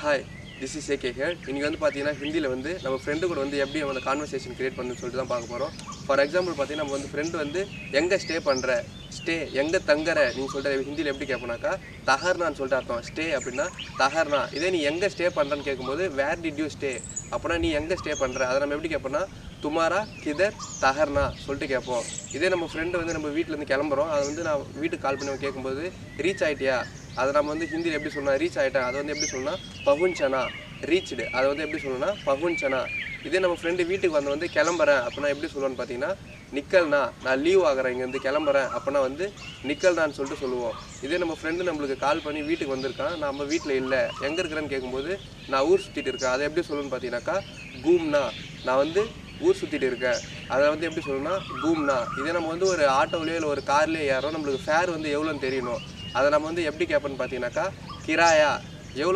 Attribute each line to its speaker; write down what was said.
Speaker 1: Hi, this is AK here. இன்றைக்கி வந்து பார்த்தீங்கன்னா ஹிந்தியில் வந்து நம்ம ஃப்ரெண்டு கூட வந்து எப்படி அந்த கான்வர்சேஷன் கிரியேட் பண்ணுன்னு சொல்லிட்டு தான் பார்க்க போகிறோம். ஃபார் எக்ஸாம்பிள் பார்த்தீங்கன்னா நம்ம வந்து ஃப்ரெண்டு வந்து எங்கே ஸ்டே பண்ணுற, எங்கே தங்குற நீங்கள் சொல்கிற ஹிந்தியில் எப்படி கேட்போனாக்கா தஹர்னான்னு சொல்லிட்டு அர்த்தம். ஸ்டே அப்படின்னா தஹர்னா. இதே நீ எங்கே ஸ்டே பண்ணுறன்னு கேட்கும்போது வேர் டிட் யூ ஸ்டே அப்படின்னா நீ எங்கே ஸ்டே பண்ணுற, அதை நம்ம எப்படி கேட்போம்னா துமாரா கிதர் தஹர்னா சொல்லிட்டு கேட்போம். இதே நம்ம ஃப்ரெண்டு வந்து நம்ம வீட்டிலேருந்து கிளம்புறோம், அதை வந்து நான் வீட்டுக்கு கால் பண்ணி கேட்கும்போது ரீச் ஆகிட்டியா, அதை நம்ம வந்து ஹிந்தியில் எப்படி சொல்லணும், ரீச் ஆகிட்டேன், அதை வந்து எப்படி சொல்லணும்னா பகுன்சனா. ரீச்டு அதை வந்து எப்படி சொல்லணும்னா பகுன்சனா. இதே நம்ம ஃப்ரெண்டு வீட்டுக்கு வந்து கிளம்புறேன் அப்படின்னா எப்படி சொல்லுவோன்னு பார்த்தீங்கன்னா நிக்கல்னா, நான் லீவ் ஆகிறேன் இங்கேருந்து கிளம்புறேன் அப்படின்னா வந்து நிக்கல்னான்னு சொல்லிட்டு சொல்லுவோம். இதே நம்ம ஃப்ரெண்டு நம்மளுக்கு கால் பண்ணி வீட்டுக்கு வந்திருக்கான், நம்ம வீட்டில் இல்லை எங்கே இருக்கிறேன்னு கேட்கும்போது நான் ஊர் சுற்றிட்டு இருக்கேன், அதை எப்படி சொல்லணும்னு பார்த்தீங்கன்னாக்கா கூம்னா. நான் வந்து ஊர் சுற்றிட்டு இருக்கேன், அதை வந்து எப்படி சொல்லணும்னா கூம்னா. இதே நம்ம வந்து ஒரு ஆட்டோவிலையோ இல்லை ஒரு கார்லேயோ ஏறோம், நம்மளுக்கு ஃபேர் வந்து எவ்வளோன்னு தெரியணும், அதை நம்ம வந்து எப்படி கேட்போன்னு பார்த்தீங்கன்னாக்கா கிராயா, எவ்வளோ